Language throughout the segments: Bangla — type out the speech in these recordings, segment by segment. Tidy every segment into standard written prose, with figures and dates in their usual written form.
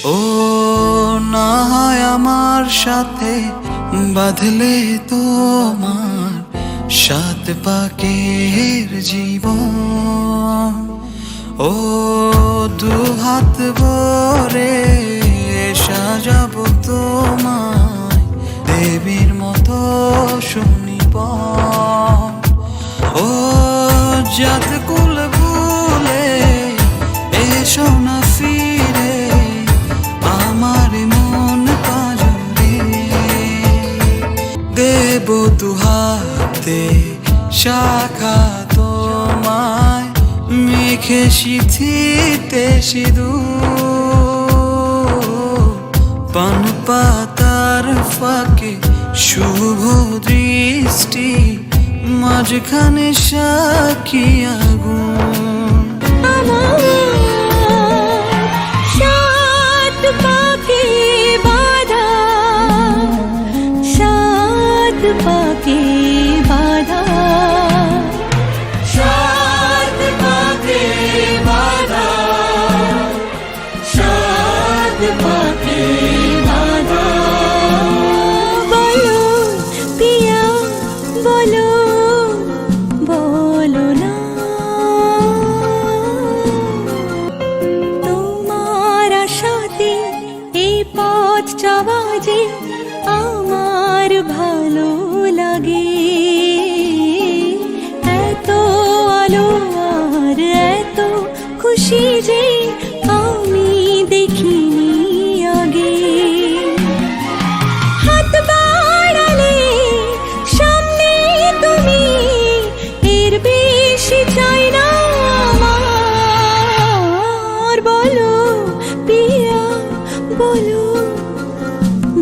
ও না হয় আমার সাথে বাঁধলে তোমার সাত পাকের জীবন। ও দু হাত ভরে সাজাবো তোমায় দেবীর মতো শুনিব। ও জাত কুল ভুলে এসো না ফিরে আমার মন পাজরে। দেব দু হাতে শাখা তোমায় মেখে সিথিতে সিঁদুর। পান পাতার ফাঁকে শুভ দৃষ্টি মাঝখানে সাক্ষী আগুন। সাত পাকে বাঁধা, সাত পাকে বাঁধা, সাত পাকে বাঁধা, সাত পাকে বাঁধা। বলো পিয়া বলো, বলো না তোমার আশাতে এই পথ চলা যে আমার ভালো লাগে। এত আলো আর এত খুশি যে আমি দেখিনি আগে। হাত বাড়ালে সামনে তুমি, এর বেশি চাই না আমার। বলো পিয়া বলো,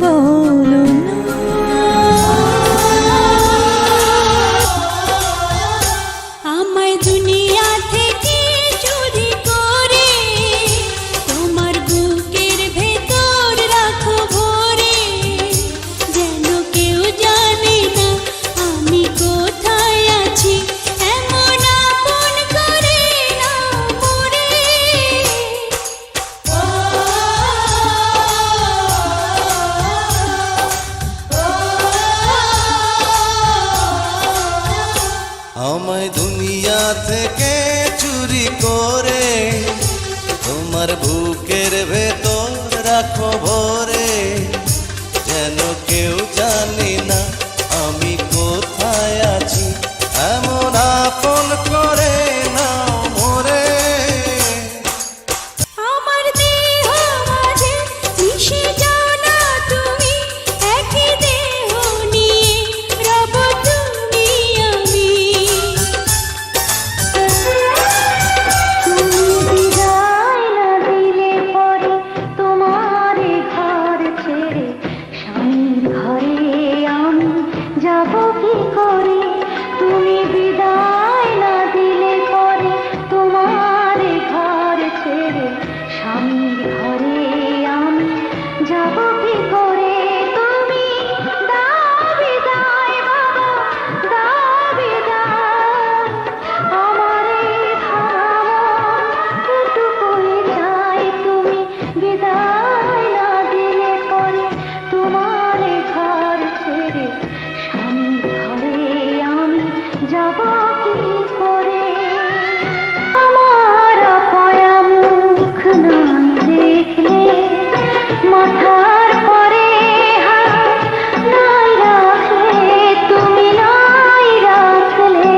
বলো না। আমায় দুনিয়া থেকে চুরি করে তোমার বুকের ভেতর রাখো ভরে। যেন কেউ জানে না আমি কোথায় আছি, এমন আপন করে না মোরে। আমায় দুনিয়া থেকে চুরি করে তোমার বুকের ভেতর রাখো ভরে। যেন কেউ জানে না আমি কোথায় আছি, এমন আপন করে নাও মোরে। আমার দেহ মাঝে মিশে যাও না তুমি, একই দেহ নিয়ে রব তুমি আমি। তুমি বিদায় না দিলে পরে তোমার ঘর ছেড়ে স্বামীর ঘরে আমি যাব কি করে। তুমি বিদায় না দিলে পরে তোমার ঘর ছেড়ে স্বামীর ঘরে আমি যাব কি করে। তুমি দাও বিদায় বাবা, দাও বিদায় আমার এই ধরামন চাই। তুমি বিদায় না দিলে পরে তোমার ঘর ছেড়ে স্বামীর ঘরে আমি যাব কি করে। আমার পয়া মুখ নাই দেখলে, মাথার পরে হাত নাই রাখলে, তুমি নাই রাখলে।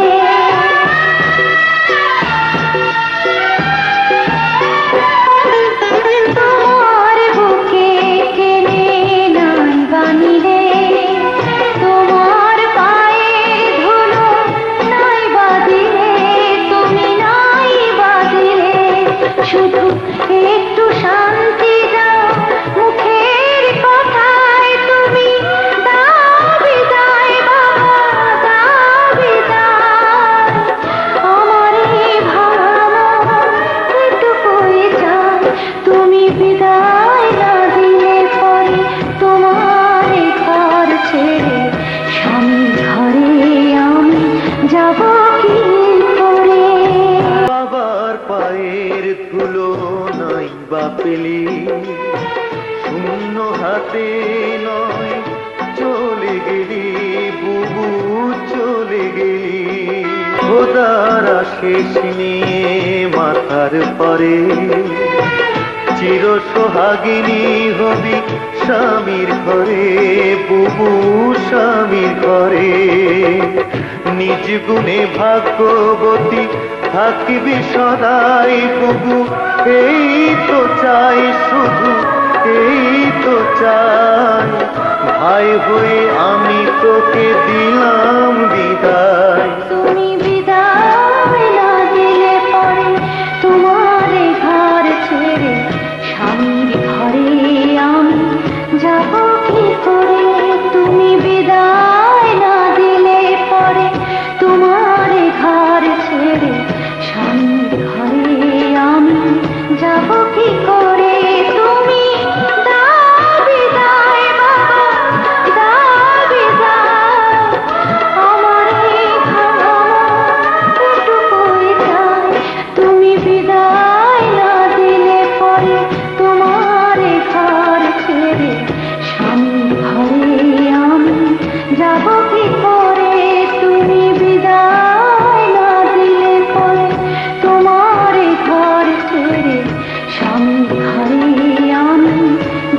তোমার বুকে টেনে নাই বানিলে, তোমার পায়ে ধুলো নাই বাঁধিলে, তুমি নাই বাঁধিলে। শুধু একটু শান্তি দাও মুখের কথায়, তুমি দাও বিদায় বাবা, দাও বিদায়। আমার এই ভাঙা এটুকুই চাই, তুমি বিদায় না দিলে পরে তোমার ঘর ছেড়ে স্বামীর ঘরে আমি যাব কি করে। বাবার পায়ের ধুলো নাই বা পেলি, শূন্য হাতে নয় চলে গেলি বুবু চলে গেলি। খোদার শেষ নিয়ে মাথার পরে চির সোহাগিনী হবি স্বামীর ঘরে বুবু স্বামীর ঘরে। নিজ গুণে ভাগ্যবতী থাকিবি সদাই বুবু, এই তো চাই শুধু এই তো চাই। ভাই হয়ে আমি তোকে দিলাম বিদায়। তুমি বিদায় না দিলে পরে তোমার ঘর ছেড়ে স্বামীর ঘরে আমি যাব কি করে? তুমি বিদায় না দিলে পরে তোমার ঘর ছেড়ে স্বামীর ঘরে আমি যাব কি করে? তুমি দাও বিদায় বাবা, দাও বিদায়, আমার এই ঘরটুকুই চাই। তুমি বিদায় না দিলে পরে তোমার ঘর ছেড়ে স্বামীর ঘরে আমি যাব কি করে? তুমি বিদায় না দিলে পরে তোমার ঘর ছেড়ে স্বামীর ঘরে আমি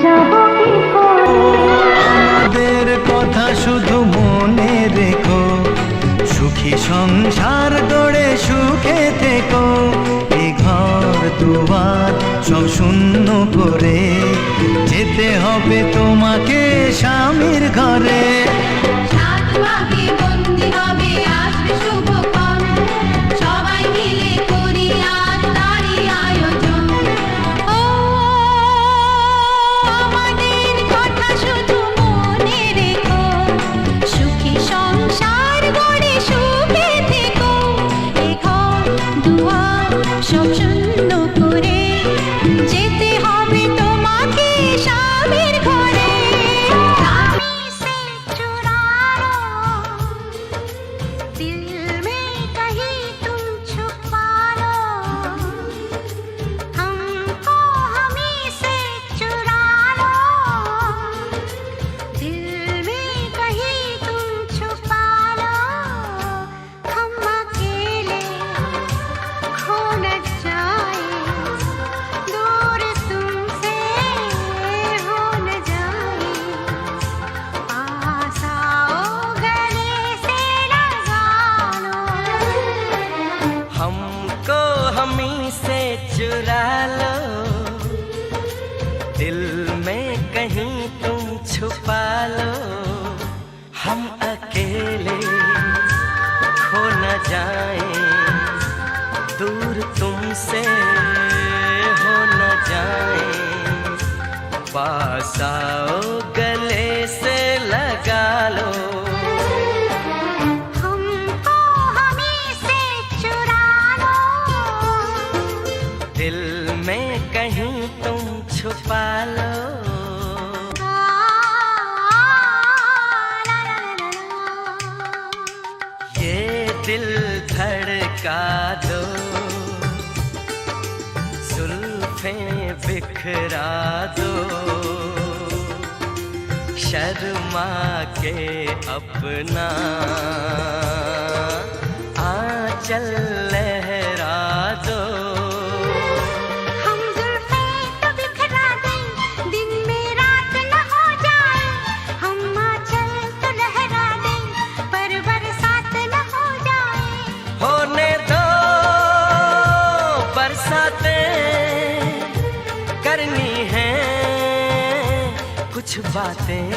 যাব কি করে? আমাদের কথা শুধু মনে রেখো, সুখী সংসার গড়ে সুখে থেকো। এ ঘর দুয়ার সব শূন্য করে যেতে হবে তোমাকে স্বামীর ঘরে। সাধুবাগে বন্দি হবে আসবে শুভক্ষণ, সবাই মিলে করি আজ তারই আয়োজন। ও আমাদের কথা শুধু মনে রেখো, সুখী সংসার গড়ে সুখে থেকো। এ ঘর দুয়ার সব শূন্য করে যেতে হবে তোমাকে স্বামীর ঘরে। স্বামী से चुरा लो, दिल में कहीं तुम छुपा लो। हमको हमी से चुरा लो, दिल में कहीं तुम छुपा लो। हम अकेले खो न जाए, दूर तुमसे हो न जाए। पास आओ गले से लगा लो। हमको हमी से चुरा लो, दिल में कहीं तुम छुपा लो। हम अकेले खो न जाए, दूर तुमसे हो न जाए। पास आओ गले से लगा लो। हमको हमी से चुरा लो, दिल में कहीं तुम छुपा लो। ला ला ला ला। ये दिल धड़का दो, जुल्फें बिखरा दो, शर्मा के अपना आंचल लहरा दो। हम जुल्फें तो बिखरा दें, दिन में रात न हो जाए। हम आंचल तो लहरा दें, पर बरसात न हो जाए। होने दो बरसातें, करनी है कुछ बातें।